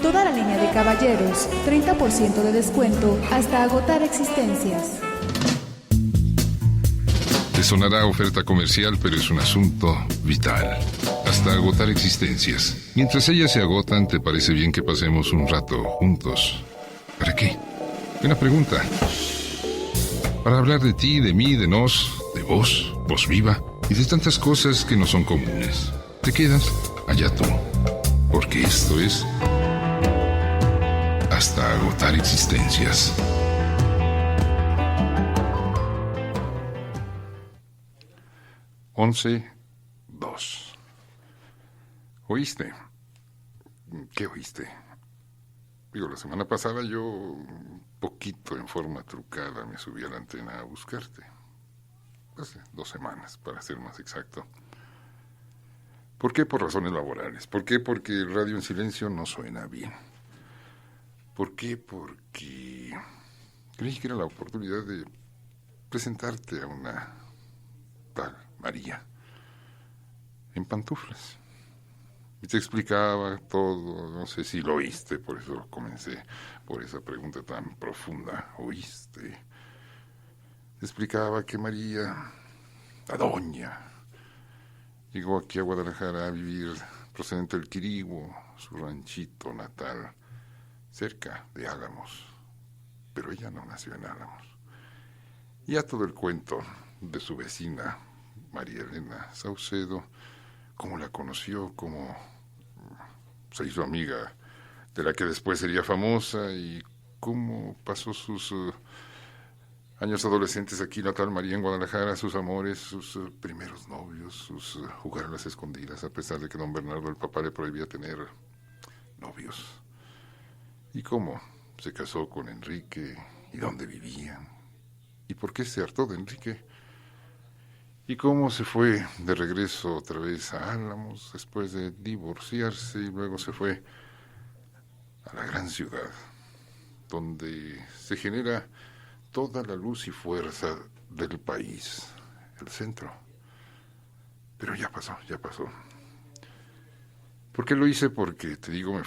Toda la línea de caballeros, 30% de descuento hasta agotar existencias. Te sonará oferta comercial, pero es un asunto vital. Hasta agotar existencias. Mientras ellas se agotan, ¿te parece bien que pasemos un rato juntos? ¿Para qué? Buena pregunta. Para hablar de ti, de mí, de nos, de vos, voz viva, y de tantas cosas que no son comunes. ¿Te quedas? Allá tú. Porque esto es Hasta agotar existencias. Once, 2. ¿Oíste? ¿Qué oíste? Digo, la semana pasada yo, un poquito en forma trucada, me subí a la antena a buscarte. Hace 2 semanas, para ser más exacto. ¿Por qué? Por razones laborales. ¿Por qué? Porque el radio en silencio no suena bien. ¿Por qué? Porque creí que era la oportunidad de presentarte a una tal María en pantuflas. Y te explicaba todo, no sé si lo oíste, por eso comencé por esa pregunta tan profunda. ¿Oíste? Te explicaba que María, la doña, llegó aquí a Guadalajara a vivir procedente del Quiriguo, su ranchito natal, cerca de Álamos. Pero ella no nació en Álamos. Y ya todo el cuento de su vecina, María Elena Saucedo, cómo la conoció, cómo se hizo amiga de la que después sería famosa y cómo pasó sus años adolescentes aquí, la tal María en Guadalajara, sus amores, sus primeros novios, sus jugar a las escondidas, a pesar de que don Bernardo, el papá, le prohibía tener novios. Y cómo se casó con Enrique y dónde vivían y por qué se hartó de Enrique. Y cómo se fue de regreso otra vez a Álamos después de divorciarse y luego se fue a la gran ciudad, donde se genera toda la luz y fuerza del país, el centro. Pero ya pasó, ya pasó. ¿Por qué lo hice? Porque, te digo,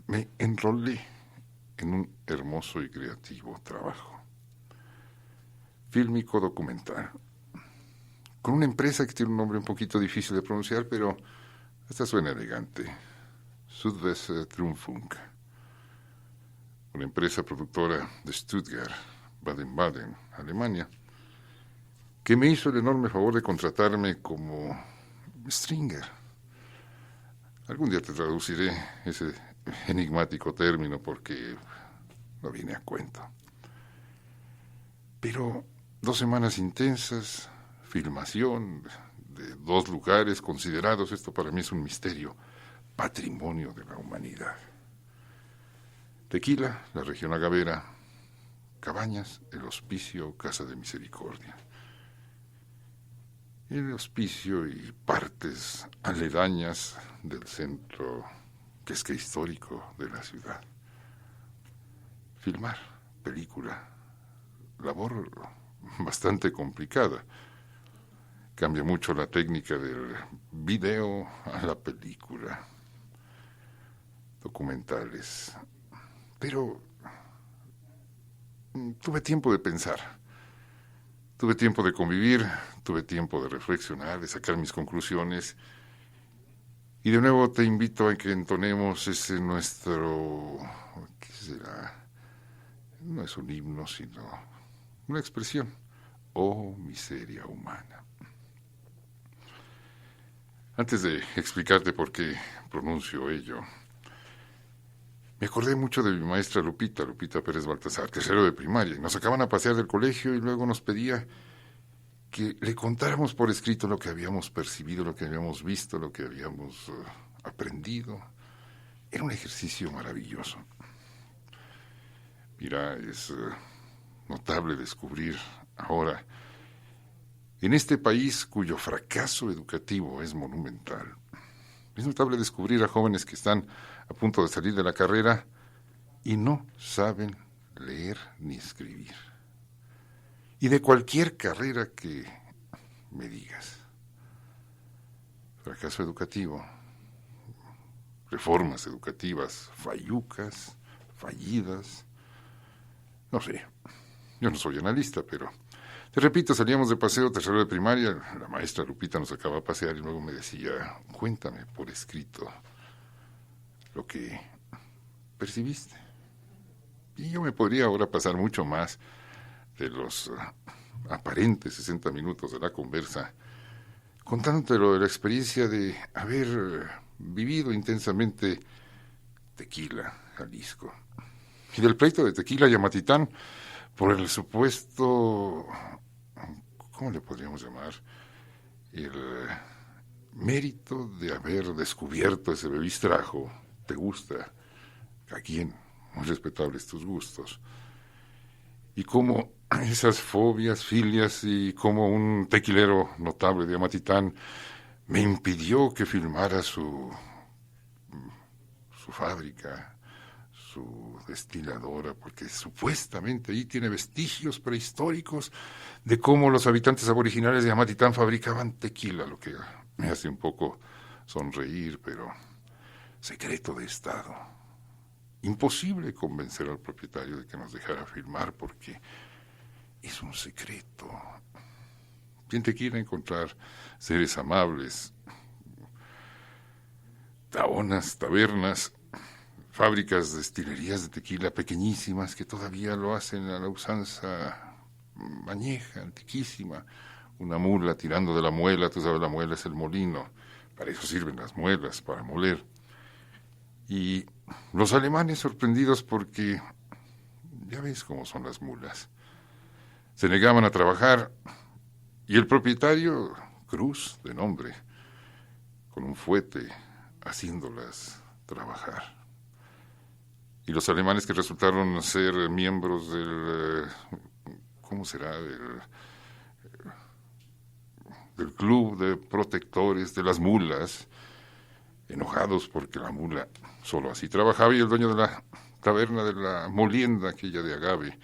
me enrolé en un hermoso y creativo trabajo fílmico documental, con una empresa que tiene un nombre un poquito difícil de pronunciar, pero esta suena elegante. Südwestrundfunk. Una empresa productora de Stuttgart, Baden-Baden, Alemania, que me hizo el enorme favor de contratarme como stringer. Algún día te traduciré ese enigmático término porque no viene a cuento. Pero 2 semanas intensas, filmación de 2 lugares considerados, esto para mí es un misterio, patrimonio de la humanidad. Tequila, la región agavera; Cabañas, el Hospicio Casa de Misericordia. El hospicio y partes aledañas del centro, que es que histórico, de la ciudad. Filmar película, labor bastante complicada. Cambia mucho la técnica del video a la película. Documentales. Pero tuve tiempo de pensar. Tuve tiempo de convivir, tuve tiempo de reflexionar, de sacar mis conclusiones. Y de nuevo te invito a que entonemos ese nuestro... ¿Qué será? No es un himno, sino una expresión. Oh, miseria humana. Antes de explicarte por qué pronuncio ello, me acordé mucho de mi maestra Lupita Pérez Baltasar, tercero de primaria, y nos sacaban a pasear del colegio y luego nos pedía que le contáramos por escrito lo que habíamos percibido, lo que habíamos visto, lo que habíamos aprendido. Era un ejercicio maravilloso. Mira, es notable descubrir ahora, en este país cuyo fracaso educativo es monumental, es notable descubrir a jóvenes que están a punto de salir de la carrera y no saben leer ni escribir. Y de cualquier carrera que me digas. Fracaso educativo. reformas educativas fallucas, fallidas. No sé, yo no soy analista, pero te repito, salíamos de paseo tercero de primaria, la maestra Lupita nos sacaba a pasear y luego me decía, cuéntame por escrito lo que percibiste. Y yo me podría ahora pasar mucho más de los aparentes 60 minutos de la conversa contándote lo de la experiencia de haber vivido intensamente Tequila, Jalisco, y del pleito de Tequila y Amatitán por el supuesto, ¿cómo le podríamos llamar? El mérito de haber descubierto ese bebistrajo. ¿Te gusta? ¿A quién? Muy respetables tus gustos. Y cómo esas fobias, filias, y como un tequilero notable de Amatitán me impidió que filmara su fábrica, su destiladora, porque supuestamente ahí tiene vestigios prehistóricos de cómo los habitantes aboriginales de Amatitán fabricaban tequila, lo que me hace un poco sonreír, pero secreto de Estado. Imposible convencer al propietario de que nos dejara filmar porque es un secreto. Quien te quiera encontrar seres amables, taonas, tabernas, fábricas, destilerías de tequila pequeñísimas que todavía lo hacen a la usanza añeja, antiquísima. Una mula tirando de la muela, tú sabes, la muela es el molino, para eso sirven las muelas, para moler. Y los alemanes sorprendidos porque, ya ves cómo son las mulas, se negaban a trabajar y el propietario, Cruz de nombre, con un fuete, haciéndolas trabajar. Y los alemanes que resultaron ser miembros del, ¿cómo será?, del club de protectores de las mulas, enojados porque la mula solo así trabajaba, y el dueño de la taberna de la molienda, aquella de agave,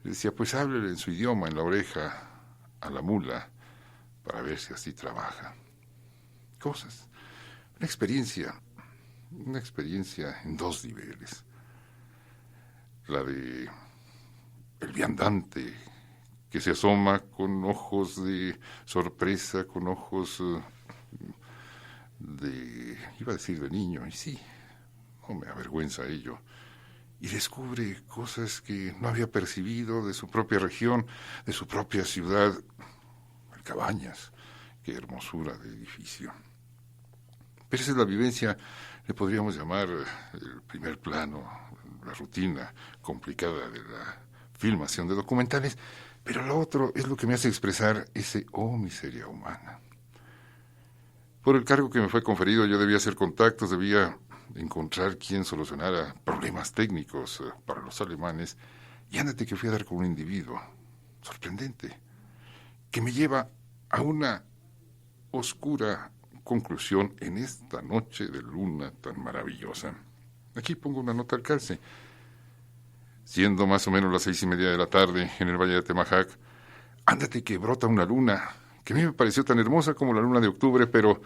le decía, pues háblele en su idioma, en la oreja, a la mula, para ver si así trabaja. Cosas, una experiencia en dos niveles. La de el viandante que se asoma con ojos de sorpresa, con ojos iba a decir de niño, y sí, no me avergüenza ello, y descubre cosas que no había percibido de su propia región, de su propia ciudad. Cabañas, qué hermosura de edificio. Pero esa es la vivencia, le podríamos llamar el primer plano, la rutina complicada de la filmación de documentales, pero lo otro es lo que me hace expresar ese miseria humana. Por el cargo que me fue conferido, yo debía hacer contactos, debía encontrar quien solucionara problemas técnicos para los alemanes, y ándate que fui a dar con un individuo sorprendente, que me lleva a una oscura conclusión en esta noche de luna tan maravillosa. Aquí pongo una nota al calce. Siendo más o menos las 6:30 de la tarde en el Valle de Temajac, ándate que brota una luna, que a mí me pareció tan hermosa como la luna de octubre, pero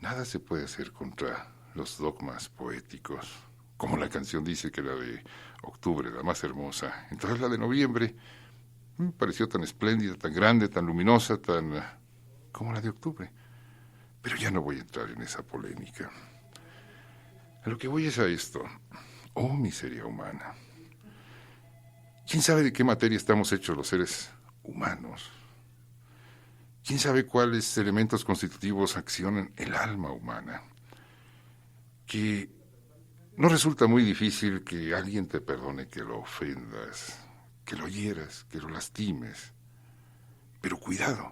nada se puede hacer contra los dogmas poéticos, como la canción dice que la de octubre, la más hermosa. Entonces la de noviembre me pareció tan espléndida, tan grande, tan luminosa, tan como la de octubre. Pero ya no voy a entrar en esa polémica. A lo que voy es a esto. Miseria humana. ¿Quién sabe de qué materia estamos hechos los seres humanos? ¿Quién sabe cuáles elementos constitutivos accionan el alma humana? Que no resulta muy difícil que alguien te perdone que lo ofendas, que lo hieras, que lo lastimes. Pero cuidado,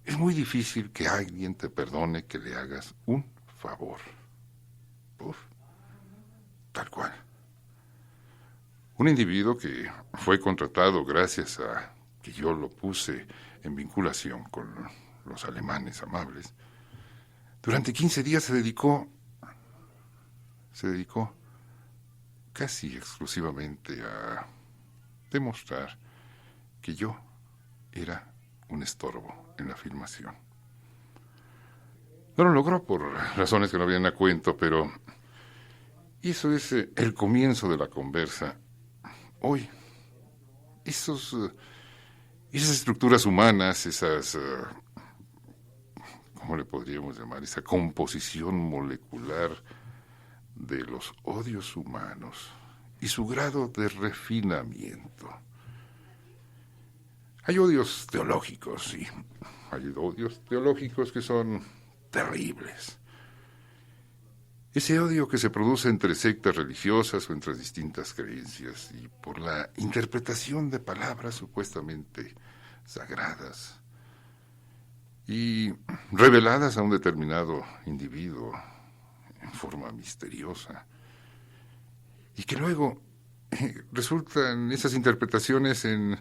es muy difícil que alguien te perdone que le hagas un favor. Tal cual. Un individuo que fue contratado gracias a que yo lo puse en vinculación con los alemanes amables, durante 15 días se dedicó casi exclusivamente a demostrar que yo era un estorbo en la filmación. No lo logró por razones que no vienen a cuento, pero eso es el comienzo de la conversa. Hoy, esas estructuras humanas, ¿cómo le podríamos llamar? Esa composición molecular de los odios humanos y su grado de refinamiento. Hay odios teológicos, sí. Hay odios teológicos que son terribles. Ese odio que se produce entre sectas religiosas o entre distintas creencias y por la interpretación de palabras supuestamente sagradas y reveladas a un determinado individuo en forma misteriosa, y que luego resultan esas interpretaciones en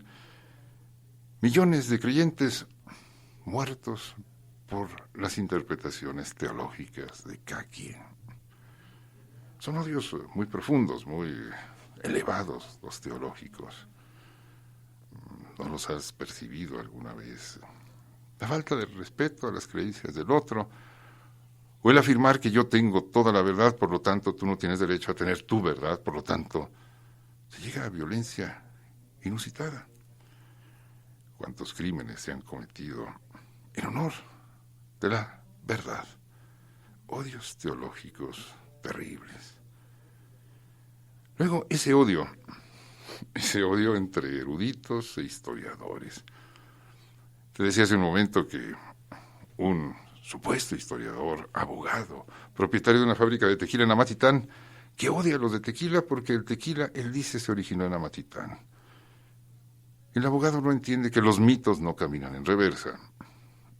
millones de creyentes muertos por las interpretaciones teológicas de cada quien. Son odios muy profundos, muy elevados los teológicos. ¿No los has percibido alguna vez? La falta de respeto a las creencias del otro, o el afirmar que yo tengo toda la verdad, por lo tanto tú no tienes derecho a tener tu verdad, por lo tanto se llega a violencia inusitada. ¿Cuántos crímenes se han cometido en honor de la verdad? Odios teológicos terribles. Luego, ese odio entre eruditos e historiadores. Te decía hace un momento que un supuesto historiador, abogado, propietario de una fábrica de tequila en Amatitán, que odia a los de tequila porque el tequila, él dice, se originó en Amatitán. El abogado no entiende que los mitos no caminan en reversa.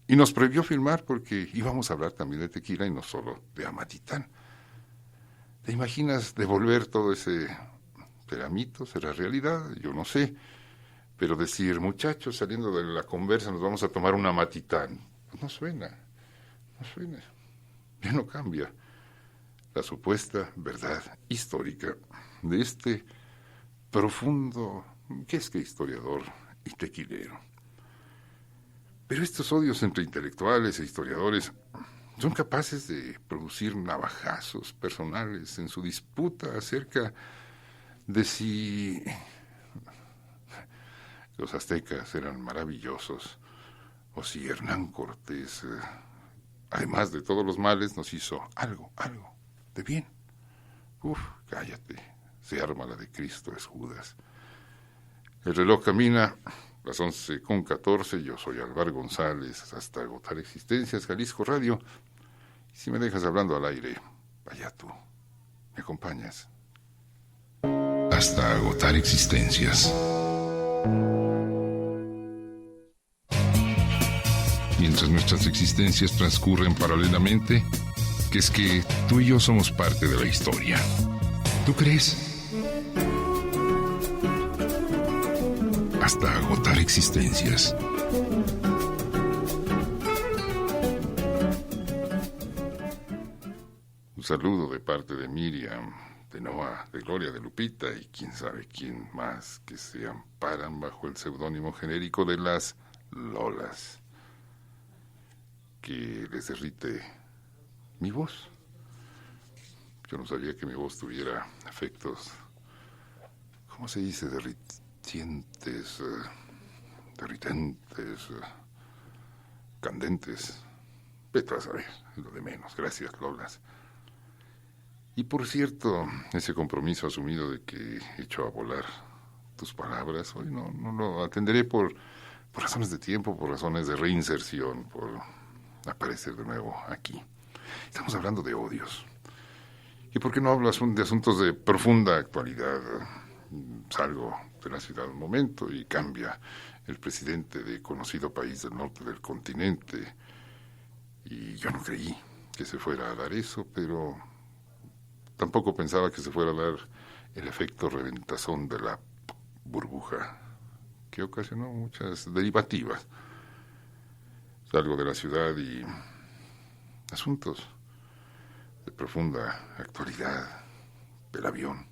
Y nos prohibió filmar porque íbamos a hablar también de tequila y no solo de Amatitán. ¿Te imaginas devolver todo ese... ¿Será mito? ¿Será realidad? Yo no sé. Pero decir, muchachos, saliendo de la conversa nos vamos a tomar un Amatitán. Pues no suena. Ya no cambia la supuesta verdad histórica de este profundo, ¿qué es que historiador y tequilero? Pero estos odios entre intelectuales e historiadores son capaces de producir navajazos personales en su disputa acerca de si los aztecas eran maravillosos o si Hernán Cortés, además de todos los males, nos hizo algo de bien. Cállate, se arma la de Cristo es Judas. El reloj camina, las 11:14, yo soy Álvaro González, hasta agotar existencias, Jalisco Radio. Y si me dejas hablando al aire, vaya tú, ¿me acompañas? Hasta agotar existencias. Mientras nuestras existencias transcurren paralelamente, que es que tú y yo somos parte de la historia. ¿Tú crees? Hasta agotar existencias. Un saludo de parte de Miriam, de Noah, de Gloria, de Lupita y quién sabe quién más que se amparan bajo el seudónimo genérico de las Lolas. Que les derrite mi voz. Yo no sabía que mi voz tuviera efectos, ¿cómo se dice? Derritientes, derritentes, candentes. Vete a saber, es lo de menos. Gracias, Lolas. Y por cierto, ese compromiso asumido de que echo a volar tus palabras, hoy no lo atenderé por razones de tiempo, por razones de reinserción, por aparecer de nuevo aquí. Estamos hablando de odios. ¿Y por qué no hablo de asuntos de profunda actualidad? Salgo de la ciudad un momento y cambia el presidente de conocido país del norte del continente. Y yo no creí que se fuera a dar eso, pero tampoco pensaba que se fuera a dar el efecto reventazón de la burbuja, que ocasionó muchas derivativas. Salgo de la ciudad y asuntos de profunda actualidad del avión.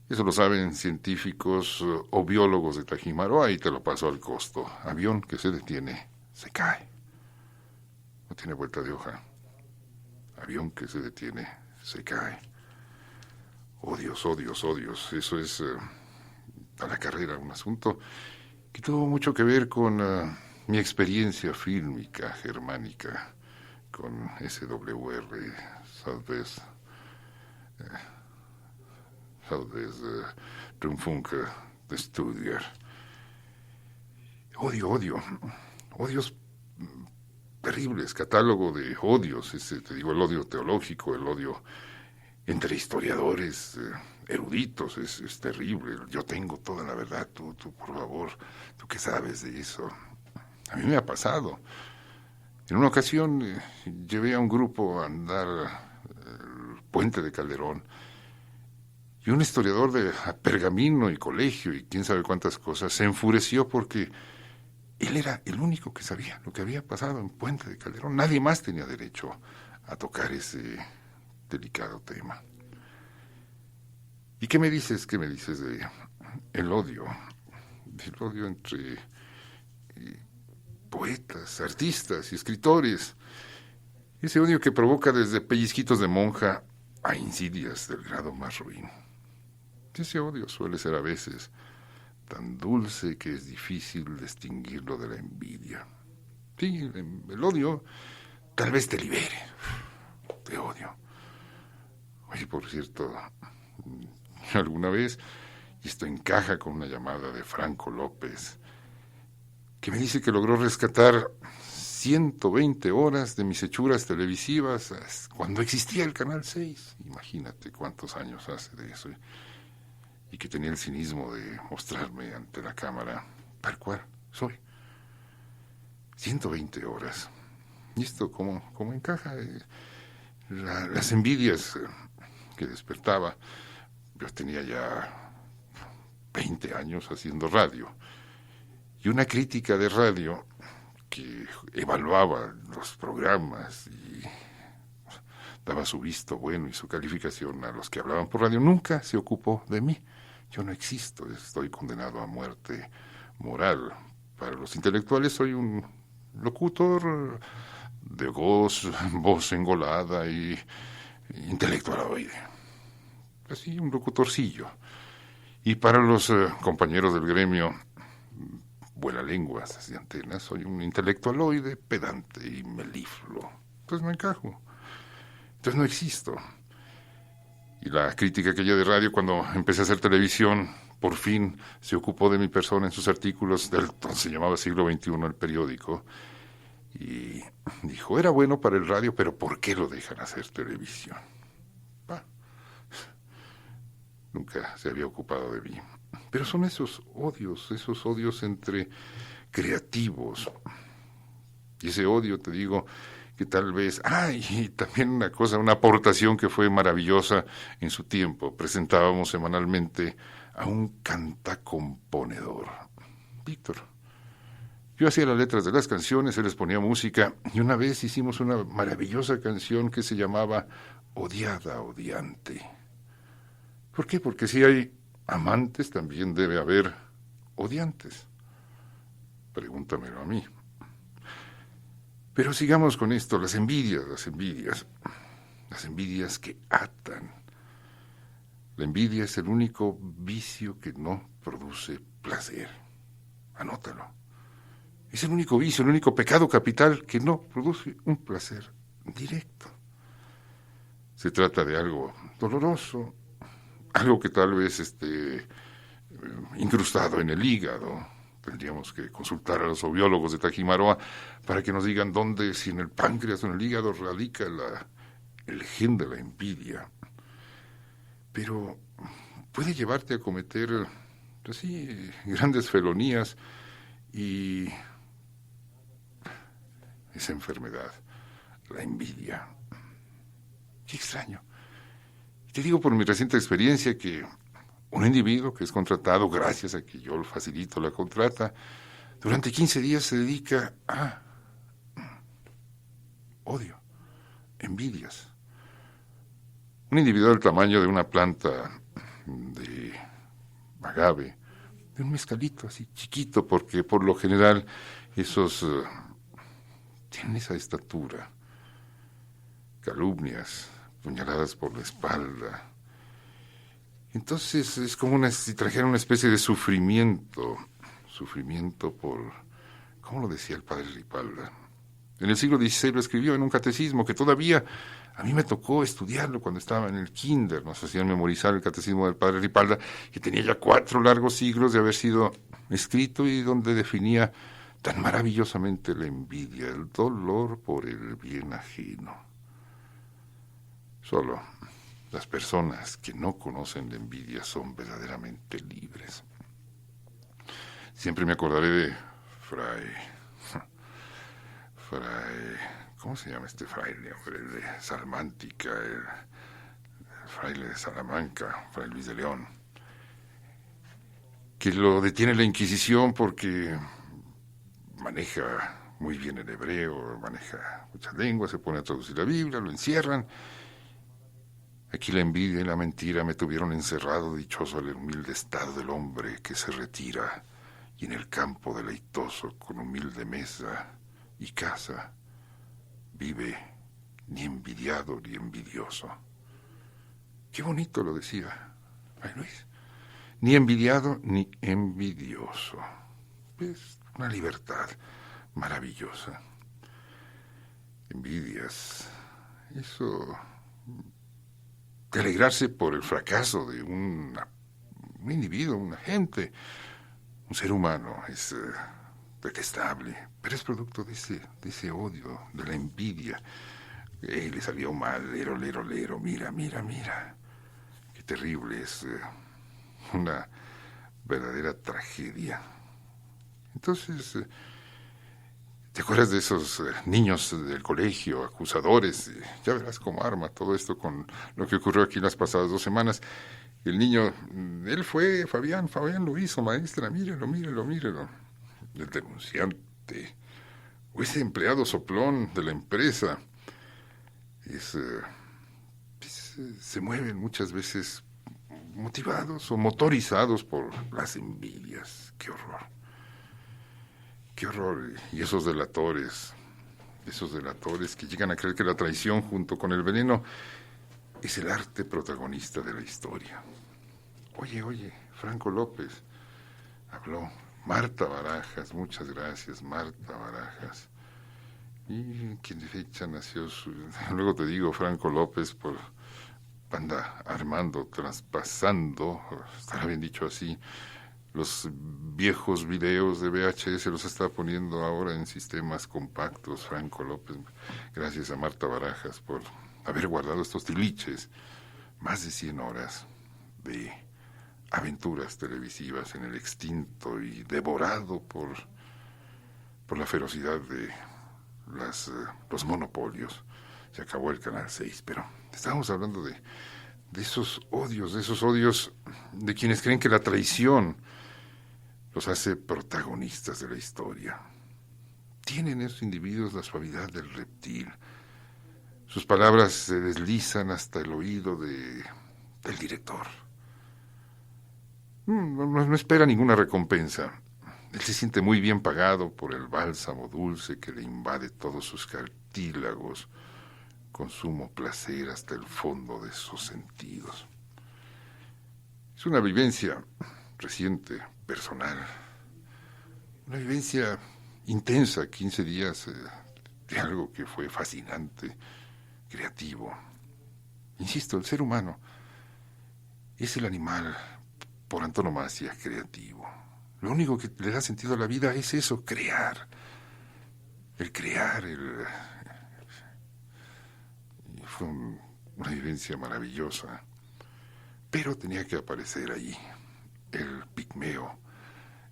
Eso lo saben científicos o biólogos de Tajímaro, ahí te lo paso al costo. Avión que se detiene, se cae. tiene vuelta de hoja. Avión que se detiene, se cae. Odios, odios, odios. Eso es a la carrera un asunto que tuvo mucho que ver con mi experiencia fílmica germánica, con SWR, Southwest Rundfunk de Stuttgart. Odios terribles, catálogo de odios, te digo, el odio teológico, el odio entre historiadores eruditos, es terrible. Yo tengo toda la verdad, tú, por favor, tú qué sabes de eso. A mí me ha pasado. En una ocasión llevé a un grupo a andar el puente de Calderón, y un historiador de Pergamino y Colegio y quién sabe cuántas cosas se enfureció porque él era el único que sabía lo que había pasado en Puente de Calderón. Nadie más tenía derecho a tocar ese delicado tema. ¿Y qué me dices de el odio entre poetas, artistas y escritores? Ese odio que provoca desde pellizquitos de monja a insidias del grado más ruin. Ese odio suele ser a veces tan dulce que es difícil distinguirlo de la envidia. Sí, el odio tal vez te libere de odio. Oye, por cierto, alguna vez, y esto encaja con una llamada de Franco López, que me dice que logró rescatar 120 horas de mis hechuras televisivas cuando existía el Canal 6. Imagínate cuántos años hace de eso. Y que tenía el cinismo de mostrarme ante la cámara tal cual soy. 120 horas. ¿Y esto cómo encaja? Las envidias que despertaba. Yo tenía ya 20 años haciendo radio. Y una crítica de radio que evaluaba los programas y daba su visto bueno y su calificación a los que hablaban por radio, nunca se ocupó de mí. Yo no existo, estoy condenado a muerte moral. Para los intelectuales soy un locutor de voz engolada y intelectualoide. Así, un locutorcillo. Y para los compañeros del gremio, vuelalenguas y antenas, soy un intelectualoide pedante y melifluo. Entonces no encajo. Entonces no existo. Y la crítica aquella de radio, cuando empecé a hacer televisión, por fin se ocupó de mi persona en sus artículos del entonces se llamaba Siglo XXI, el periódico, y dijo, era bueno para el radio, pero ¿por qué lo dejan hacer televisión? Nunca se había ocupado de mí. Pero son esos odios entre creativos. Y ese odio, te digo, que tal vez... y también una aportación que fue maravillosa en su tiempo. Presentábamos semanalmente a un cantacomponedor, Víctor. Yo hacía las letras de las canciones, él les ponía música, y una vez hicimos una maravillosa canción que se llamaba Odiada, Odiante. ¿Por qué? Porque si hay amantes, también debe haber odiantes. Pregúntamelo a mí. Pero sigamos con esto, las envidias que atan. La envidia es el único vicio que no produce placer. Anótalo. Es el único vicio, el único pecado capital que no produce un placer directo. Se trata de algo doloroso, algo que tal vez esté incrustado en el hígado. Tendríamos que consultar a los biólogos de Tajimaroa para que nos digan dónde, si en el páncreas o en el hígado radica el gen de la envidia. Pero puede llevarte a cometer, así, grandes felonías y esa enfermedad, la envidia. Qué extraño. Te digo por mi reciente experiencia que un individuo que es contratado gracias a que yo facilito la contrata, durante 15 días se dedica a odio, envidias. Un individuo del tamaño de una planta de agave, de un mezcalito así chiquito, porque por lo general esos tienen esa estatura. calumnias, puñaladas por la espalda. Entonces es como si trajera una especie de sufrimiento por, ¿cómo lo decía el padre Ripalda? En el siglo XVI lo escribió en un catecismo que todavía a mí me tocó estudiarlo cuando estaba en el kinder. Nos hacían memorizar el catecismo del padre Ripalda, que tenía ya 4 largos siglos de haber sido escrito y donde definía tan maravillosamente la envidia, el dolor por el bien ajeno. Solo las personas que no conocen la envidia son verdaderamente libres. Siempre me acordaré de Fray, ¿cómo se llama este fraile, hombre? De Salmántica, el fraile de Salamanca, Fray Luis de León, que lo detiene la Inquisición porque maneja muy bien el hebreo, maneja muchas lenguas, se pone a traducir la Biblia, lo encierran. Aquí la envidia y la mentira me tuvieron encerrado, dichoso el humilde estado del hombre que se retira y en el campo deleitoso con humilde mesa y casa vive ni envidiado ni envidioso. Qué bonito lo decía Ay Luis. Ni envidiado ni envidioso. Es una libertad maravillosa. Envidias, eso de alegrarse por el fracaso de un individuo, una gente, un ser humano, es detestable, pero es producto de ese odio, de la envidia. Le salió mal, lero, mira. Qué terrible, es una verdadera tragedia. Entonces, ¿te acuerdas de esos niños del colegio, acusadores? Ya verás cómo arma todo esto con lo que ocurrió aquí las pasadas 2 semanas. El niño, él fue, Fabián lo hizo, maestra, mírelo. El denunciante, o ese empleado soplón de la empresa, se mueven muchas veces motivados o motorizados por las envidias. Qué horror. Y esos delatores que llegan a creer que la traición junto con el veneno es el arte protagonista de la historia. Oye, Franco López habló. Marta Barajas, muchas gracias, Marta Barajas. Y quien de fecha nació luego te digo, Franco López, anda armando, traspasando, estará bien dicho así, los viejos videos de VHS los está poniendo ahora en sistemas compactos. Franco López, gracias a Marta Barajas por haber guardado estos tiliches, más de 100 horas de aventuras televisivas en el extinto y devorado por la ferocidad de los monopolios. Se acabó el Canal 6, pero estábamos hablando de esos odios de quienes creen que la traición los hace protagonistas de la historia. Tienen esos individuos la suavidad del reptil. Sus palabras se deslizan hasta el oído del director. No espera ninguna recompensa. Él se siente muy bien pagado por el bálsamo dulce que le invade todos sus cartílagos con sumo placer hasta el fondo de sus sentidos. Es una vivencia reciente, personal, una vivencia intensa, 15 días de algo que fue fascinante, creativo. Insisto, el ser humano es el animal por antonomasia creativo. Lo único que le da sentido a la vida es eso, crear. Fue una vivencia maravillosa. Pero tenía que aparecer allí el pigmeo,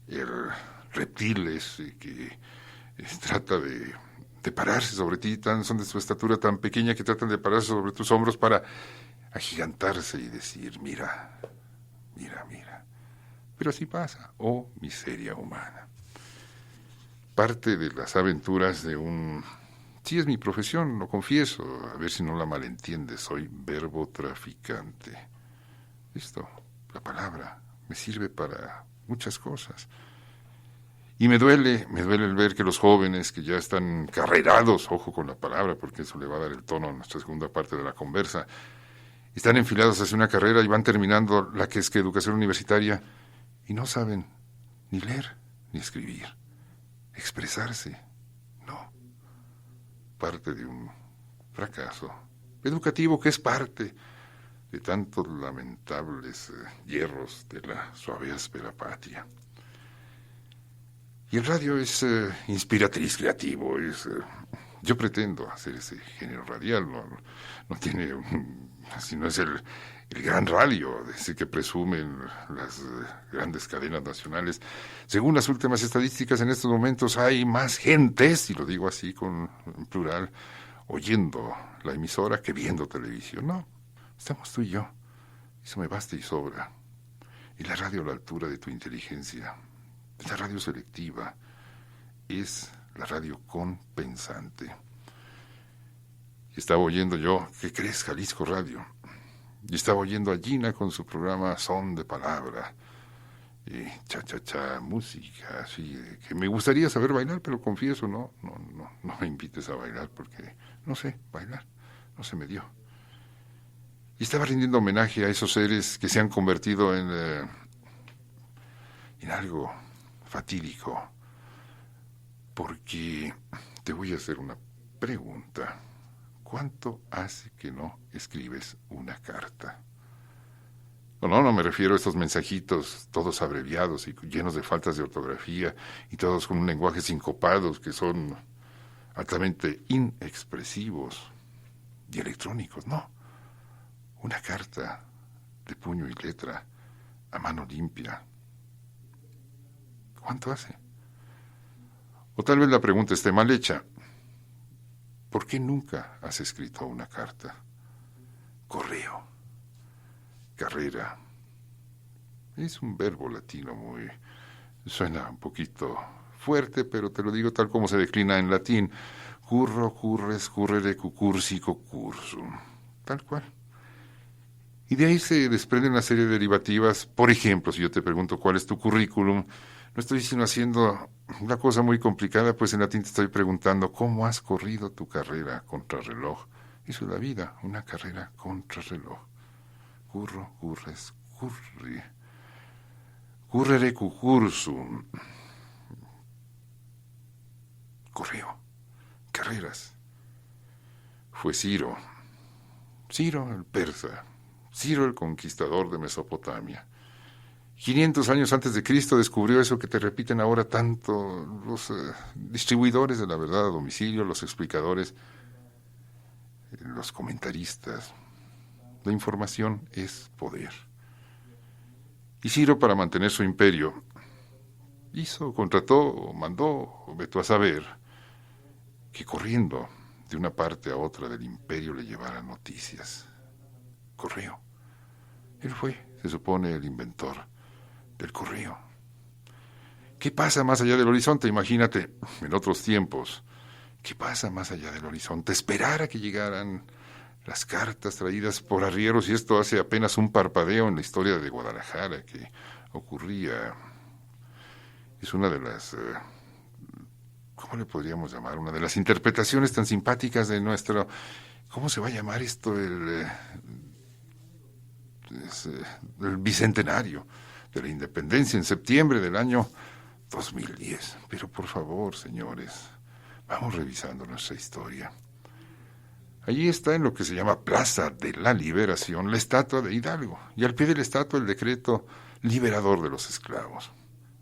el reptil ese que trata de pararse sobre ti, son de su estatura tan pequeña que tratan de pararse sobre tus hombros para agigantarse y decir, mira. Pero así pasa, miseria humana. Parte de las aventuras de sí, es mi profesión, lo confieso, a ver si no la malentiendes, soy verbo traficante. Listo, la palabra me sirve para muchas cosas. Y me duele el ver que los jóvenes que ya están carrerados, ojo con la palabra, porque eso le va a dar el tono a nuestra segunda parte de la conversa, están enfilados hacia una carrera y van terminando la que es que educación universitaria y no saben ni leer ni escribir, expresarse, no. Parte de un fracaso educativo que es parte de tantos lamentables hierros de la suave áspera patria. Y el radio es inspiratriz, creativo, yo pretendo hacer ese género radial, no tiene, si no es el gran radio, ese que presumen las grandes cadenas nacionales. Según las últimas estadísticas, en estos momentos hay más gentes, y lo digo así en plural, oyendo la emisora que viendo televisión. No, estamos tú y yo, eso me basta y sobra. Y la radio a la altura de tu inteligencia, la radio selectiva, es la radio compensante. Y estaba oyendo yo, ¿qué crees? Jalisco Radio. Y estaba oyendo a Gina con su programa Son de Palabra. Y cha, música, así, que me gustaría saber bailar, pero confieso, no me invites a bailar porque no sé bailar, no se me dio. Y estaba rindiendo homenaje a esos seres que se han convertido en algo fatídico, porque te voy a hacer una pregunta. ¿Cuánto hace que no escribes una carta? No me refiero a estos mensajitos todos abreviados y llenos de faltas de ortografía y todos con un lenguaje sincopados que son altamente inexpresivos y electrónicos, no. Una carta de puño y letra, a mano limpia. ¿Cuánto hace? O tal vez la pregunta esté mal hecha. ¿Por qué nunca has escrito una carta? Correo. Carrera. Es un verbo latino suena un poquito fuerte, pero te lo digo tal como se declina en latín. Curro, curres, currere, cucursi, cucursum. Tal cual. Y de ahí se desprende una serie de derivativas. Por ejemplo, si yo te pregunto cuál es tu currículum, no estoy sino haciendo una cosa muy complicada, pues en latín te estoy preguntando cómo has corrido tu carrera contrarreloj. Eso es la vida, una carrera contrarreloj. Curro, curres, curri. Currere, cucursum. Correo. Carreras. Fue Ciro el persa, Ciro el conquistador de Mesopotamia. 500 años antes de Cristo descubrió eso que te repiten ahora tanto los distribuidores de la verdad a domicilio, los explicadores, los comentaristas. La información es poder. Y Ciro, para mantener su imperio, contrató, mandó, vete a saber, que corriendo de una parte a otra del imperio le llevara noticias. Correo. Él fue, se supone, el inventor del correo. ¿Qué pasa más allá del horizonte? Imagínate, en otros tiempos, ¿qué pasa más allá del horizonte? Esperar a que llegaran las cartas traídas por arrieros, y esto hace apenas un parpadeo en la historia de Guadalajara que ocurría. Es una de las, ¿cómo le podríamos llamar? Una de las interpretaciones tan simpáticas de nuestro, ¿cómo se va a llamar esto? El bicentenario de la independencia en septiembre del año 2010. Pero por favor, señores, vamos revisando nuestra historia. Allí está, en lo que se llama Plaza de la Liberación, la estatua de Hidalgo, y al pie de la estatua el decreto liberador de los esclavos.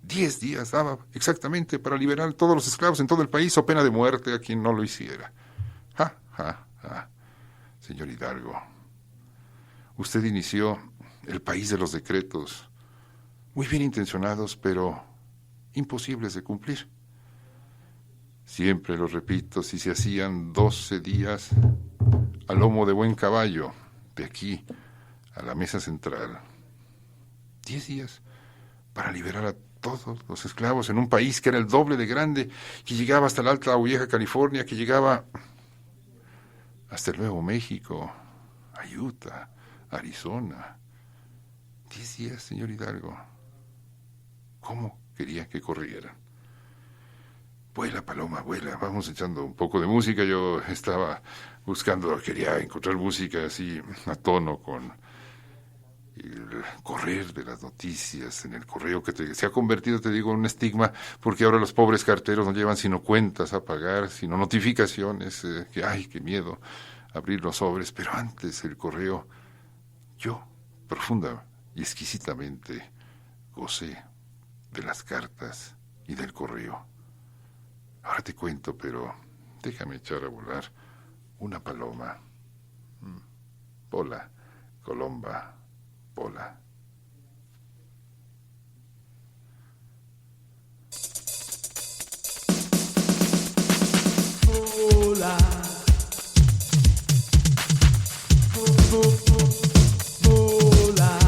10 días daba exactamente para liberar a todos los esclavos en todo el país, o pena de muerte a quien no lo hiciera. Señor Hidalgo, usted inició el país de los decretos, muy bien intencionados, pero imposibles de cumplir. Siempre lo repito, si se hacían 12 días a lomo de buen caballo, de aquí a la mesa central, 10 días para liberar a todos los esclavos en un país que era el doble de grande, que llegaba hasta la Alta o Vieja California, que llegaba hasta el Nuevo México, a Utah, Arizona. 10 días, señor Hidalgo. ¿Cómo quería que corrieran? Vuela, paloma, vuela. Vamos echando un poco de música. Yo estaba buscando, quería encontrar música así a tono con el correr de las noticias en el correo que se ha convertido, te digo, en un estigma, porque ahora los pobres carteros no llevan sino cuentas a pagar, sino notificaciones, que ay, qué miedo abrir los sobres. Pero antes el correo, yo profunda y exquisitamente gocé de las cartas y del correo. Ahora te cuento, pero déjame echar a volar una paloma. Vola, colomba, vola. Vola. Vola.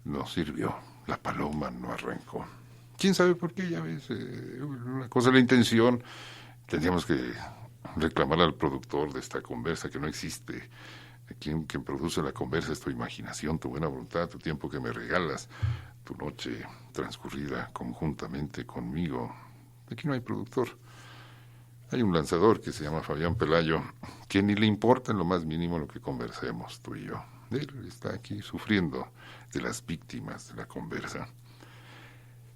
No sirvió, la paloma no arrancó. ¿Quién sabe por qué? Ya ves, una cosa es la intención. Tendríamos que reclamar al productor de esta conversa que no existe. Quien produce la conversa es tu imaginación, tu buena voluntad, tu tiempo que me regalas, tu noche transcurrida conjuntamente conmigo. Aquí no hay productor. Hay un lanzador que se llama Fabián Pelayo, que ni le importa en lo más mínimo lo que conversemos tú y yo. Él está aquí sufriendo de las víctimas de la conversa.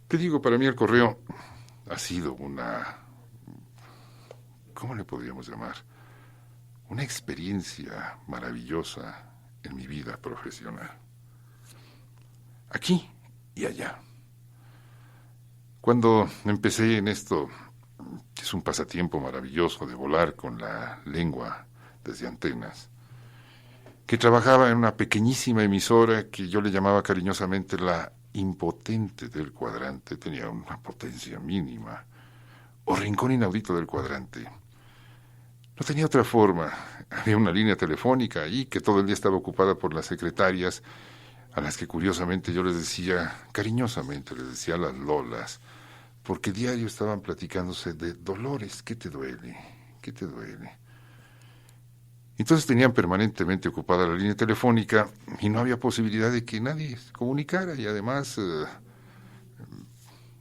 Te digo, para mí el correo ha sido una... ¿Cómo le podríamos llamar? Una experiencia maravillosa en mi vida profesional. Aquí y allá. Cuando empecé en esto, que es un pasatiempo maravilloso de volar con la lengua desde antenas, que trabajaba en una pequeñísima emisora que yo le llamaba cariñosamente la impotente del cuadrante, tenía una potencia mínima, o rincón inaudito del cuadrante. No tenía otra forma. Había una línea telefónica ahí que todo el día estaba ocupada por las secretarias, a las que curiosamente yo les decía, cariñosamente les decía las lolas, porque diario estaban platicándose de dolores. ¿Qué te duele? ¿Qué te duele? Entonces tenían permanentemente ocupada la línea telefónica y no había posibilidad de que nadie se comunicara, y además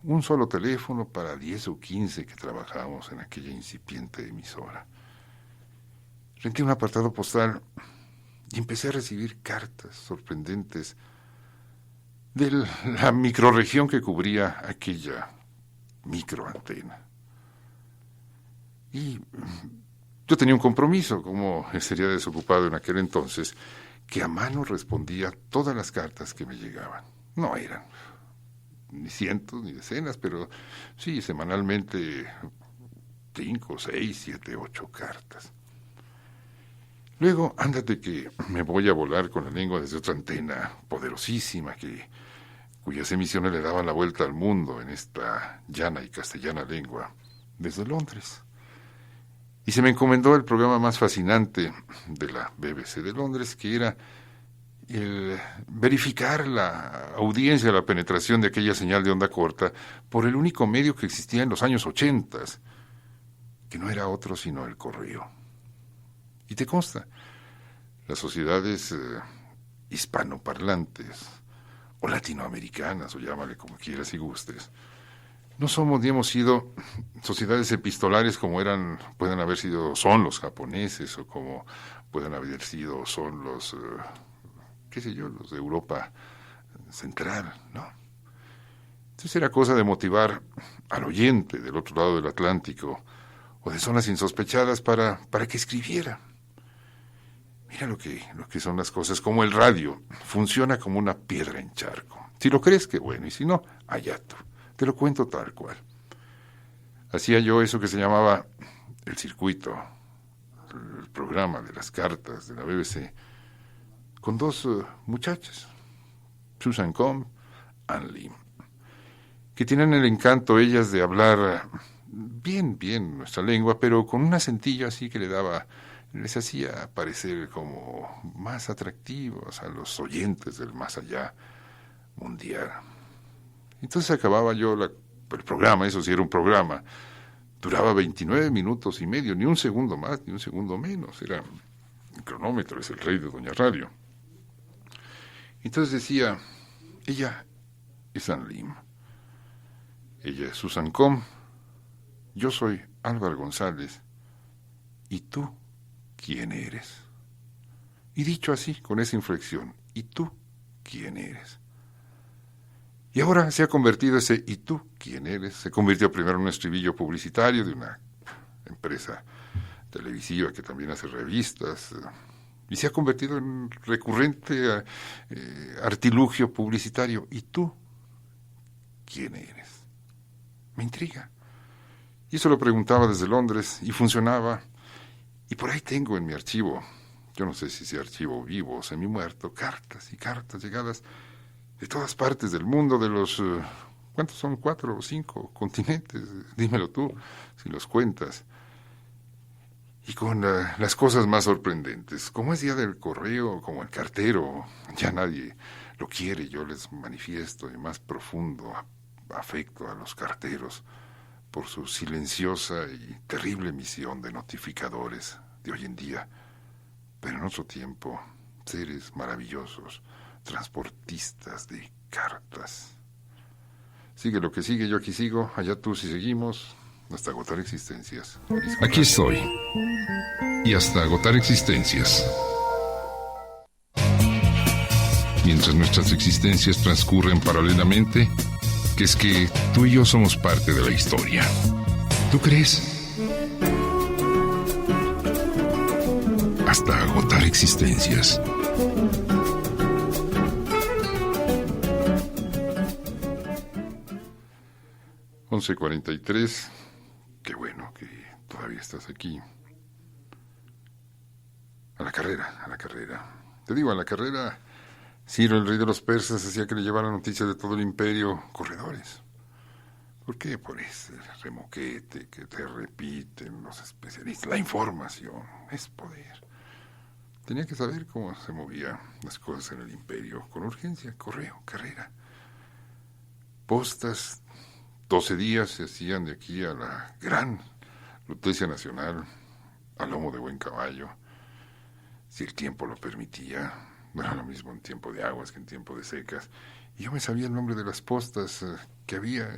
un solo teléfono para 10 o 15 que trabajábamos en aquella incipiente emisora. Renté un apartado postal y empecé a recibir cartas sorprendentes de la microrregión que cubría aquella microantena. Y yo tenía un compromiso, como sería desocupado en aquel entonces, que a mano respondía todas las cartas que me llegaban. No eran ni cientos ni decenas, pero sí, semanalmente 5, 6, 7, 8 cartas. Luego, ándate que me voy a volar con la lengua desde otra antena poderosísima cuyas emisiones le daban la vuelta al mundo en esta llana y castellana lengua, desde Londres. Y se me encomendó el programa más fascinante de la BBC de Londres, que era el verificar la audiencia, la penetración de aquella señal de onda corta por el único medio que existía en los años 80, que no era otro sino el correo. Y te consta, las sociedades hispanoparlantes, o latinoamericanas, o llámale como quieras y gustes, no somos ni hemos sido sociedades epistolares como pueden haber sido, son los japoneses, o como pueden haber sido, son los, los de Europa Central, ¿no? Entonces era cosa de motivar al oyente del otro lado del Atlántico, o de zonas insospechadas, para que escribiera. Mira lo que son las cosas, como el radio, funciona como una piedra en charco. Si lo crees, qué bueno, y si no, allá tú. Te lo cuento tal cual. Hacía yo eso que se llamaba el circuito, el programa de las cartas de la BBC, con dos muchachas, Susan Combe, Ann Lee, que tienen el encanto ellas de hablar bien nuestra lengua, pero con un acentillo así que les hacía parecer como más atractivos a los oyentes del más allá mundial. Entonces acababa yo el programa, eso sí era un programa, duraba 29 minutos y medio, ni un segundo más, ni un segundo menos, era el cronómetro, es el rey de Doña Radio. Entonces decía, ella es Ann Lim, ella es Susan Com, yo soy Álvaro González, ¿y tú quién eres? Y dicho así, con esa inflexión, ¿y tú quién eres? Y ahora se ha convertido ese ¿y tú quién eres? Se convirtió primero en un estribillo publicitario de una empresa televisiva que también hace revistas, y se ha convertido en recurrente artilugio publicitario. ¿Y tú quién eres? Me intriga. Y eso lo preguntaba desde Londres, y funcionaba. Y por ahí tengo en mi archivo, yo no sé si sea archivo vivo o semi-muerto, cartas y cartas llegadas de todas partes del mundo, de los, ¿cuántos son? 4 o 5 continentes, dímelo tú, si los cuentas. Y con las cosas más sorprendentes, como es día del correo, como el cartero, ya nadie lo quiere, yo les manifiesto mi más profundo afecto a los carteros por su silenciosa y terrible misión de notificadores de hoy en día, pero en otro tiempo, seres maravillosos, transportistas de cartas. Sigue lo que sigue, yo aquí sigo, allá tú si seguimos, hasta agotar existencias. Aquí estoy. Y hasta agotar existencias. Mientras nuestras existencias transcurren paralelamente, que es que tú y yo somos parte de la historia. ¿Tú crees? Hasta agotar existencias. $11:43. Qué bueno que todavía estás aquí. A la carrera, a la carrera. Te digo, a la carrera, Ciro, el rey de los persas, hacía que le llevaran noticias de todo el imperio, corredores. ¿Por qué? Por ese remoquete que te repiten los especialistas. La información es poder. Tenía que saber cómo se movían las cosas en el imperio, con urgencia, correo, carrera. Postas, 12 días se hacían de aquí a la gran Lutecia Nacional, a lomo de buen caballo, si el tiempo lo permitía. No era lo mismo en tiempo de aguas que en tiempo de secas. Y yo me sabía el nombre de las postas que había.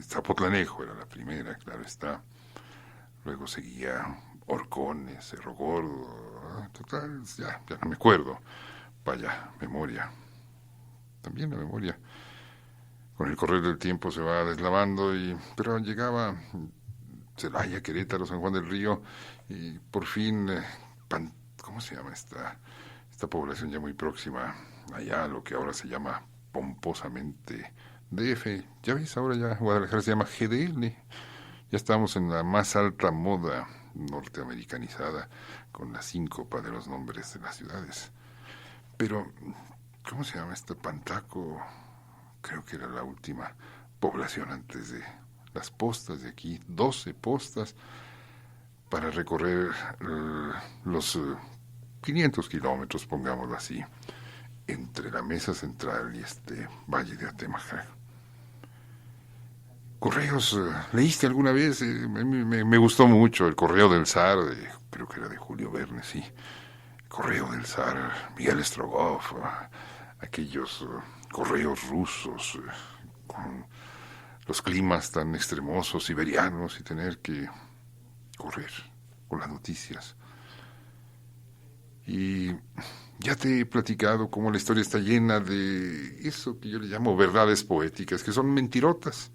Zapotlanejo era la primera, claro está. Luego seguía Horcones, Cerro Gordo. Total, ya no me acuerdo. Vaya, memoria. También la memoria. Con el correr del tiempo se va deslavando, pero llegaba Celaya, Querétaro, San Juan del Río, y por fin, ¿cómo se llama esta población ya muy próxima? Allá, lo que ahora se llama pomposamente DF. Ya ves, ahora ya Guadalajara se llama GDL. Ya estamos en la más alta moda norteamericanizada, con la síncopa de los nombres de las ciudades. Pero, ¿cómo se llama Pantaco? Creo que era la última población antes de las postas de aquí. 12 postas para recorrer los 500 kilómetros, pongámoslo así, entre la Mesa Central y este Valle de Atemajac. Correos, ¿leíste alguna vez? Me gustó mucho el Correo del Zar, creo que era de Julio Verne, sí. El Correo del Zar, Miguel Strogoff, aquellos correos rusos con los climas tan extremosos, siberianos, y tener que correr con las noticias. Y ya te he platicado cómo la historia está llena de eso que yo le llamo verdades poéticas, que son mentirotas.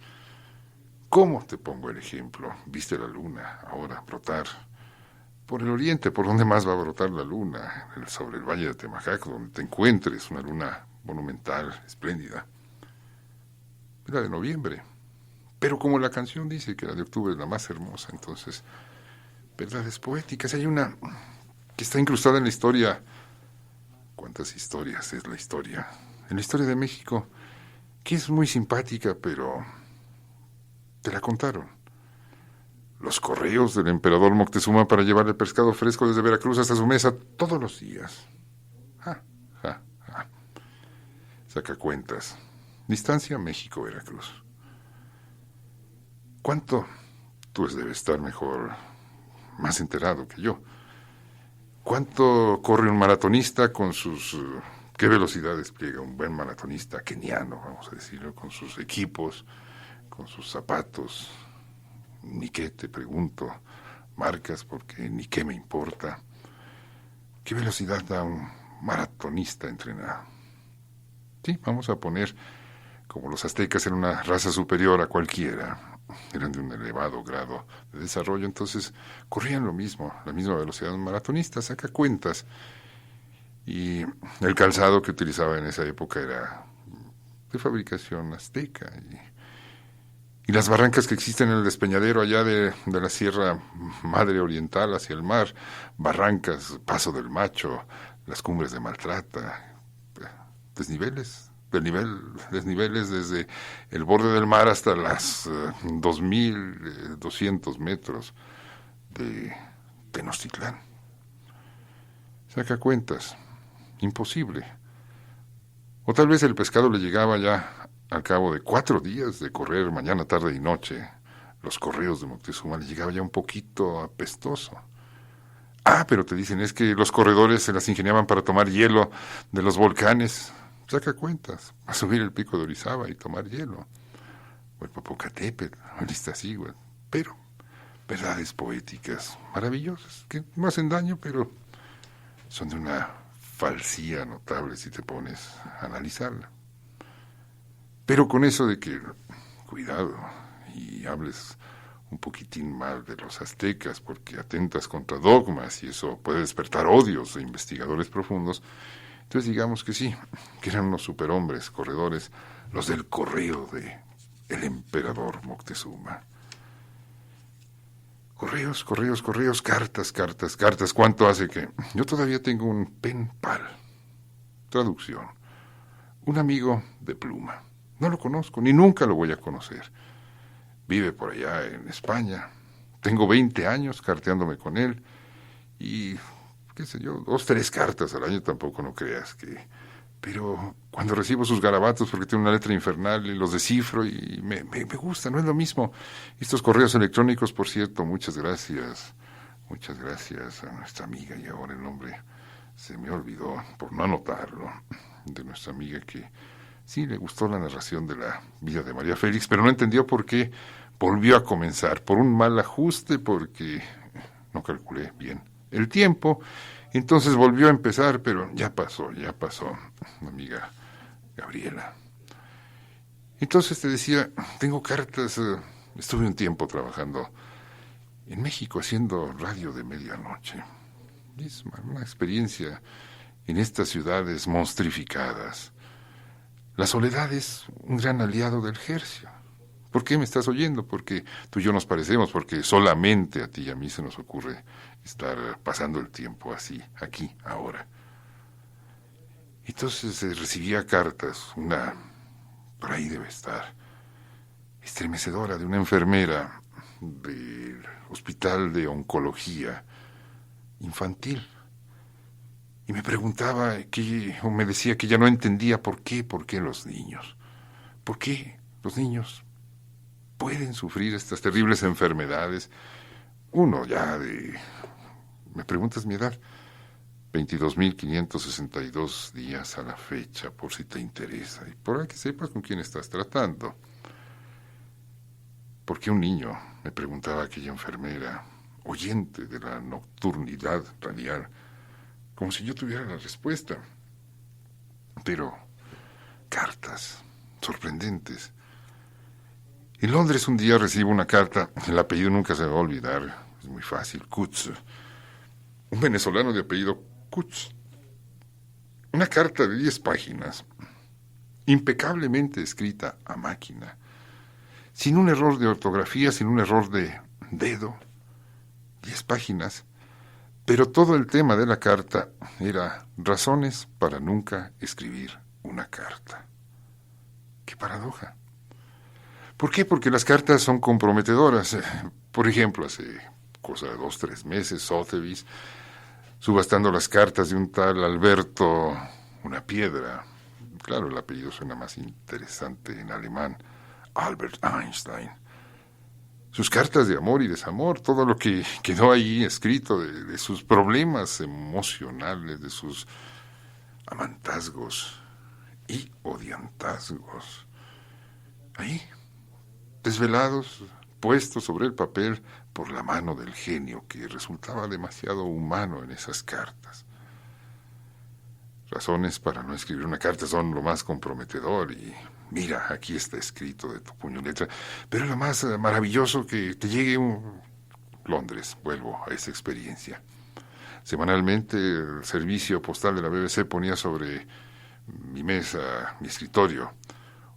¿Cómo? Te pongo el ejemplo. Viste la luna ahora brotar por el oriente, por donde más va a brotar la luna, sobre el Valle de Atemajac, donde te encuentres, una luna monumental, espléndida. Era de noviembre, pero como la canción dice que la de octubre es la más hermosa, entonces, verdades poéticas. Hay una que está incrustada en la historia. ¿Cuántas historias es la historia? En la historia de México, que es muy simpática, pero te la contaron. Los correos del emperador Moctezuma para llevarle pescado fresco desde Veracruz hasta su mesa todos los días. Saca cuentas. Distancia México-Veracruz. ¿Cuánto? Tú debes estar mejor, más enterado que yo. ¿Cuánto corre un maratonista con sus qué velocidad despliega un buen maratonista keniano, vamos a decirlo, con sus equipos, con sus zapatos. Ni qué te pregunto, marcas, porque ni qué me importa. ¿Qué velocidad da un maratonista entrenado? Sí, vamos a poner, como los aztecas eran una raza superior a cualquiera, eran de un elevado grado de desarrollo, entonces corrían lo mismo, la misma velocidad de un maratonista, saca cuentas. Y el calzado que utilizaba en esa época era de fabricación azteca. Y las barrancas que existen en el despeñadero allá de la Sierra Madre Oriental hacia el mar, barrancas, Paso del Macho, las cumbres de Maltrata, desniveles desde el borde del mar hasta las 2.200 metros de Tenochtitlán. Saca cuentas, imposible. O tal vez el pescado le llegaba ya al cabo de 4 días de correr mañana, tarde y noche. Los correos de Moctezuma le llegaba ya un poquito apestoso. Pero te dicen, es que los corredores se las ingeniaban para tomar hielo de los volcanes. Saca cuentas, a subir el pico de Orizaba y tomar hielo. O el Popocatépetl, o el Iztaccíhuatl. Pero verdades poéticas maravillosas, que no hacen daño, pero son de una falsía notable si te pones a analizarla. Pero con eso de que, cuidado, y hables un poquitín mal de los aztecas porque atentas contra dogmas y eso puede despertar odios de investigadores profundos, entonces digamos que sí, que eran unos superhombres corredores, los del correo de el emperador Moctezuma. Correos, cartas. ¿Cuánto hace que...? Yo todavía tengo un pen pal. Traducción. Un amigo de pluma. No lo conozco, ni nunca lo voy a conocer. Vive por allá en España. Tengo 20 años carteándome con él. Y, qué sé yo, 2, 3 cartas al año tampoco, no creas que... Pero cuando recibo sus garabatos, porque tiene una letra infernal, y los descifro y me gusta, no es lo mismo. Estos correos electrónicos, por cierto, muchas gracias a nuestra amiga, y ahora el nombre se me olvidó, por no anotarlo, de nuestra amiga que sí le gustó la narración de la vida de María Félix, pero no entendió por qué volvió a comenzar, por un mal ajuste, porque no calculé bien el tiempo. Entonces volvió a empezar, pero ya pasó, mi amiga Gabriela. Entonces te decía, tengo cartas, estuve un tiempo trabajando en México haciendo radio de medianoche. Es una experiencia en estas ciudades monstrificadas. La soledad es un gran aliado del ejercicio. ¿Por qué me estás oyendo? Porque tú y yo nos parecemos, porque solamente a ti y a mí se nos ocurre estar pasando el tiempo así, aquí, ahora. Entonces recibía cartas, una, por ahí debe estar, estremecedora, de una enfermera del Hospital de Oncología Infantil. Y me preguntaba, o me decía que ya no entendía por qué los niños. ¿Por qué los niños pueden sufrir estas terribles enfermedades? Uno ya de... Me preguntas mi edad. 22.562 días a la fecha, por si te interesa. Y por ahí que sepas con quién estás tratando. ¿Por qué un niño? Me preguntaba aquella enfermera, oyente de la nocturnidad radial, como si yo tuviera la respuesta. Pero cartas sorprendentes. En Londres un día recibo una carta, el apellido nunca se me va a olvidar, es muy fácil, Kutz, un venezolano de apellido Kutz. Una carta de 10 páginas, impecablemente escrita a máquina, sin un error de ortografía, sin un error de dedo, 10 páginas, pero todo el tema de la carta era razones para nunca escribir una carta. ¡Qué paradoja! ¿Por qué? Porque las cartas son comprometedoras. Por ejemplo, hace cosa de 2, 3 meses, Sotheby's, subastando las cartas de un tal Alberto Una Piedra. Claro, el apellido suena más interesante en alemán. Albert Einstein. Sus cartas de amor y desamor, todo lo que quedó ahí escrito de sus problemas emocionales, de sus amantazgos y odiantazgos. Ahí, desvelados, puestos sobre el papel por la mano del genio que resultaba demasiado humano en esas cartas. Razones para no escribir una carta son lo más comprometedor y mira, aquí está escrito de tu puño y letra, pero lo más maravilloso que te llegue Londres, vuelvo a esa experiencia. Semanalmente el servicio postal de la BBC ponía sobre mi mesa, mi escritorio,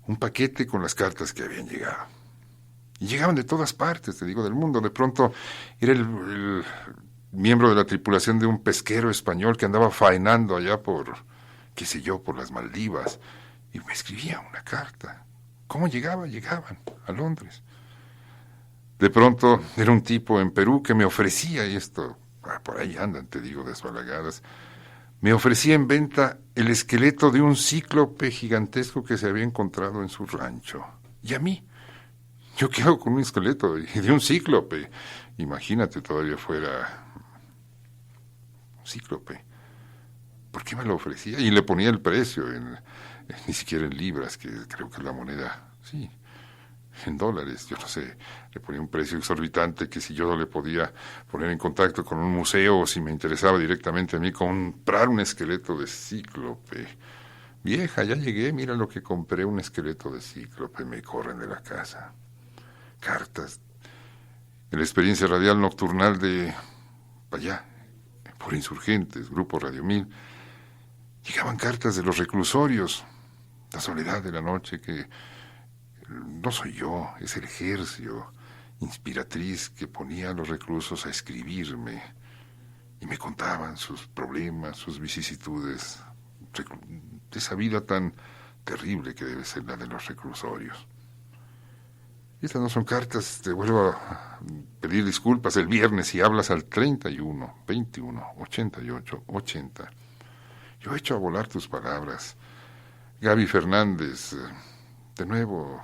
un paquete con las cartas que habían llegado. Y llegaban de todas partes, te digo, del mundo. De pronto era el miembro de la tripulación de un pesquero español que andaba faenando allá por, qué sé yo, por las Maldivas, y me escribía una carta. ¿Cómo llegaba? Llegaban a Londres. De pronto era un tipo en Perú que me ofrecía, y esto, por ahí andan, te digo, desbalagadas, me ofrecía en venta el esqueleto de un cíclope gigantesco que se había encontrado en su rancho. Y a mí, ¿yo qué hago con un esqueleto de un cíclope? Imagínate, todavía fuera un cíclope. ¿Por qué me lo ofrecía? Y le ponía el precio, ni siquiera en libras, que creo que es la moneda, sí, en dólares, yo no sé, le ponía un precio exorbitante que si yo le podía poner en contacto con un museo o si me interesaba directamente a mí comprar un esqueleto de cíclope. Vieja, ya llegué, mira lo que compré, un esqueleto de cíclope, me corren de la casa. Cartas de la experiencia radial nocturnal de allá, por Insurgentes, Grupo Radio 1000. Llegaban cartas de los reclusorios, la soledad de la noche que no soy yo, es el ejercicio inspiratriz que ponía a los reclusos a escribirme y me contaban sus problemas, sus vicisitudes, de esa vida tan terrible que debe ser la de los reclusorios. Estas no son cartas, te vuelvo a pedir disculpas el viernes si hablas al 31, 21, 88, 80. Yo he hecho a volar tus palabras. Gaby Fernández, de nuevo,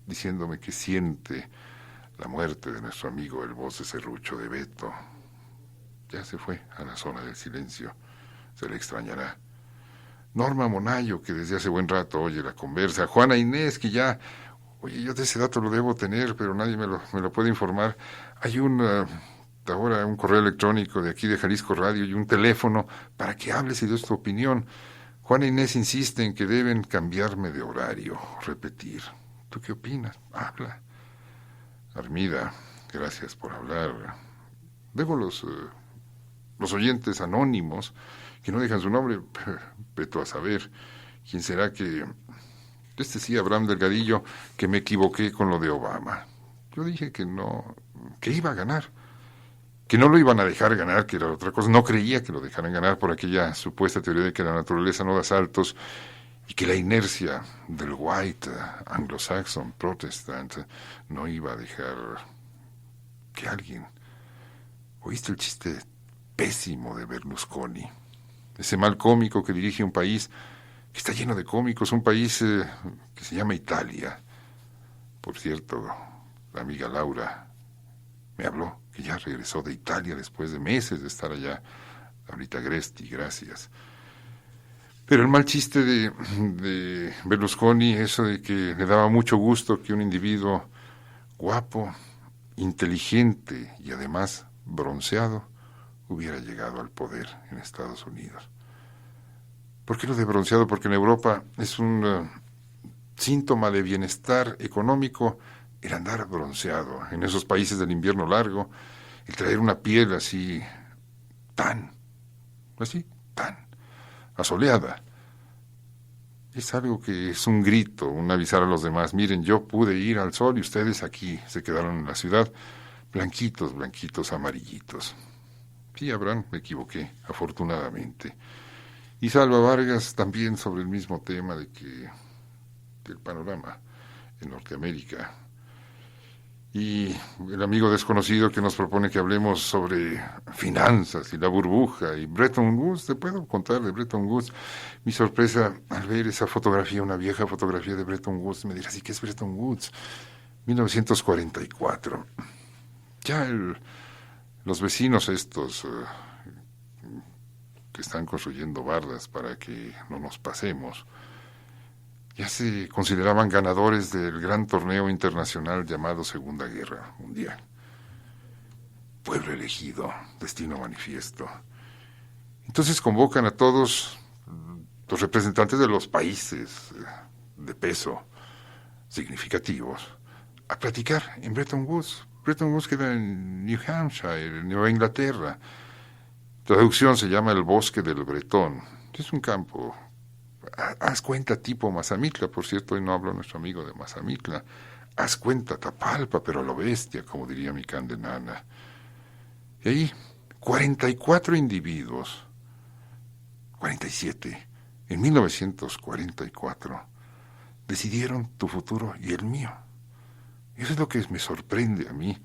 diciéndome que siente la muerte de nuestro amigo el voz de serrucho de Beto. Ya se fue a la zona del silencio, se le extrañará. Norma Monayo, que desde hace buen rato oye la conversa. Juana Inés, que ya, oye, yo de ese dato lo debo tener, pero nadie me lo puede informar. Hay ahora un correo electrónico de aquí de Jalisco Radio y un teléfono para que hables y des tu opinión. Juana Inés insiste en que deben cambiarme de horario, repetir. ¿Tú qué opinas? Habla. Armida, gracias por hablar. Luego los oyentes anónimos que no dejan su nombre, veto a saber quién será que... sí, Abraham Delgadillo, que me equivoqué con lo de Obama. Yo dije que no, que iba a ganar, que no lo iban a dejar ganar, que era otra cosa. No creía que lo dejaran ganar por aquella supuesta teoría de que la naturaleza no da saltos y que la inercia del white, anglo-saxon, protestant, no iba a dejar que alguien... ¿Oíste el chiste pésimo de Berlusconi? Ese mal cómico que dirige un país que está lleno de cómicos, un país que se llama Italia. Por cierto, la amiga Laura me habló que ya regresó de Italia después de meses de estar allá. Ahorita Gresti, gracias. Pero el mal chiste de Berlusconi, eso de que le daba mucho gusto que un individuo guapo, inteligente y además bronceado hubiera llegado al poder en Estados Unidos. ¿Por qué lo de bronceado? Porque en Europa es un síntoma de bienestar económico el andar bronceado. En esos países del invierno largo, el traer una piel así tan asoleada, es algo que es un grito, un avisar a los demás. Miren, yo pude ir al sol y ustedes aquí se quedaron en la ciudad, blanquitos, amarillitos. Sí, Abraham, me equivoqué, afortunadamente. Y Salva Vargas también sobre el mismo tema de que del panorama en Norteamérica. Y el amigo desconocido que nos propone que hablemos sobre finanzas y la burbuja y Bretton Woods. ¿Te puedo contar de Bretton Woods? Mi sorpresa al ver esa fotografía, una vieja fotografía de Bretton Woods, me dirás, ¿y qué es Bretton Woods? 1944. Ya los vecinos estos... que están construyendo bardas para que no nos pasemos, ya se consideraban ganadores del gran torneo internacional llamado Segunda Guerra Mundial. Pueblo elegido, destino manifiesto. Entonces convocan a todos los representantes de los países de peso significativos a platicar en Bretton Woods. Bretton Woods queda en New Hampshire, en Nueva Inglaterra. Traducción se llama el Bosque del Bretón. Es un campo, haz cuenta, tipo Mazamitla. Por cierto, hoy no habló nuestro amigo de Mazamitla. Haz cuenta, Tapalpa, pero a lo bestia, como diría mi candenana. Y ahí, 44 individuos, 47, en 1944, decidieron tu futuro y el mío. Y eso es lo que me sorprende a mí,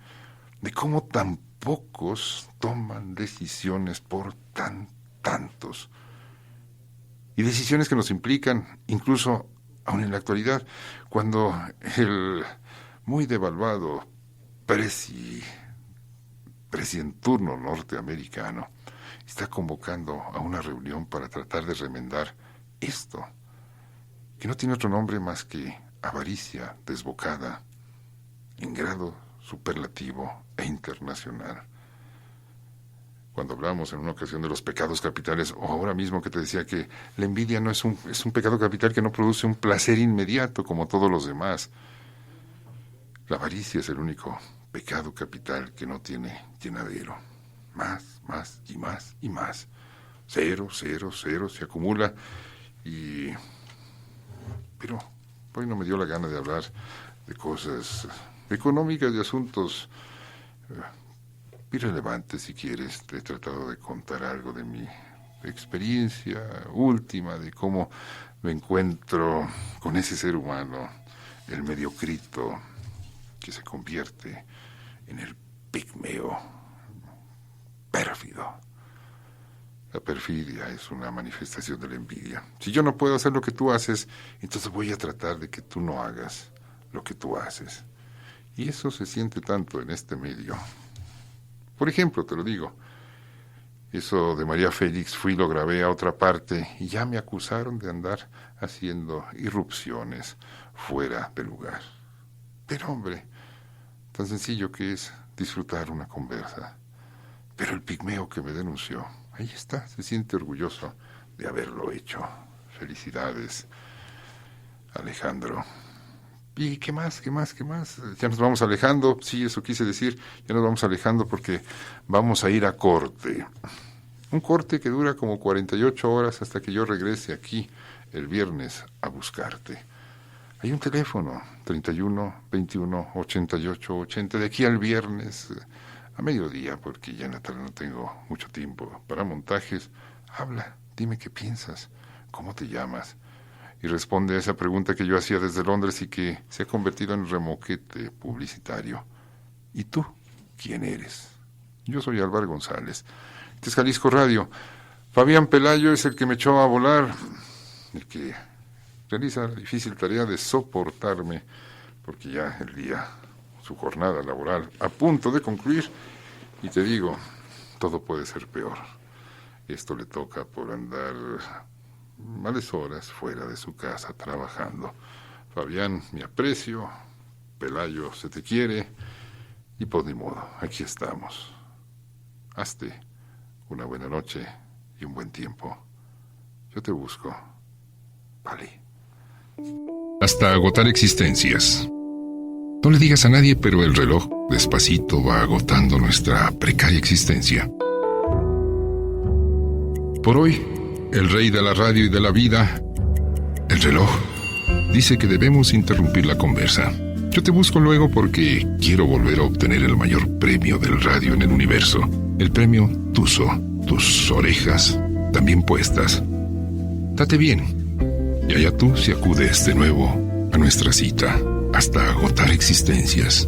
de cómo tan pocos toman decisiones por tantos. Y decisiones que nos implican, incluso aún en la actualidad, cuando el muy devaluado presi en turno norteamericano está convocando a una reunión para tratar de remendar esto, que no tiene otro nombre más que avaricia desbocada en grado superlativo e internacional. Cuando hablamos en una ocasión de los pecados capitales, o ahora mismo que te decía que la envidia no es un pecado capital que no produce un placer inmediato como todos los demás. La avaricia es el único pecado capital que no tiene llenadero. Más y más y más. Cero, se acumula pero hoy no me dio la gana de hablar de cosas económicas, de asuntos irrelevantes, si quieres. Te he tratado de contar algo de mi experiencia última, de cómo me encuentro con ese ser humano, el mediocrito, que se convierte en el pigmeo pérfido. La perfidia es una manifestación de la envidia. Si yo no puedo hacer lo que tú haces, entonces voy a tratar de que tú no hagas lo que tú haces. Y eso se siente tanto en este medio. Por ejemplo, te lo digo, eso de María Félix fui y lo grabé a otra parte y ya me acusaron de andar haciendo irrupciones fuera de lugar. Pero hombre, tan sencillo que es disfrutar una conversa. Pero el pigmeo que me denunció, ahí está, se siente orgulloso de haberlo hecho. Felicidades, Alejandro. ¿Y qué más? Ya nos vamos alejando, sí, eso quise decir, ya nos vamos alejando porque vamos a ir a corte. Un corte que dura como 48 horas hasta que yo regrese aquí el viernes a buscarte. Hay un teléfono, 31 21 88 80, de aquí al viernes a mediodía, porque ya en la tarde no tengo mucho tiempo para montajes. Habla, dime qué piensas, cómo te llamas, y responde a esa pregunta que yo hacía desde Londres y que se ha convertido en remoquete publicitario. ¿Y tú quién eres? Yo soy Álvaro González. Este es Jalisco Radio. Fabián Pelayo es el que me echó a volar, el que realiza la difícil tarea de soportarme, porque ya el día, su jornada laboral, a punto de concluir, y te digo, todo puede ser peor. Esto le toca por andar males horas fuera de su casa trabajando. Fabián, mi aprecio, Pelayo, se te quiere, y pues ni modo, aquí estamos. Hazte una buena noche y un buen tiempo. Yo te busco. Vale. Hasta agotar existencias. No le digas a nadie, pero el reloj despacito va agotando nuestra precaria existencia. Por hoy, el rey de la radio y de la vida, el reloj, dice que debemos interrumpir la conversa. Yo te busco luego porque quiero volver a obtener el mayor premio del radio en el universo. El premio Tuso. Tus orejas también puestas. Date bien. Y allá tú si acudes de nuevo a nuestra cita hasta agotar existencias.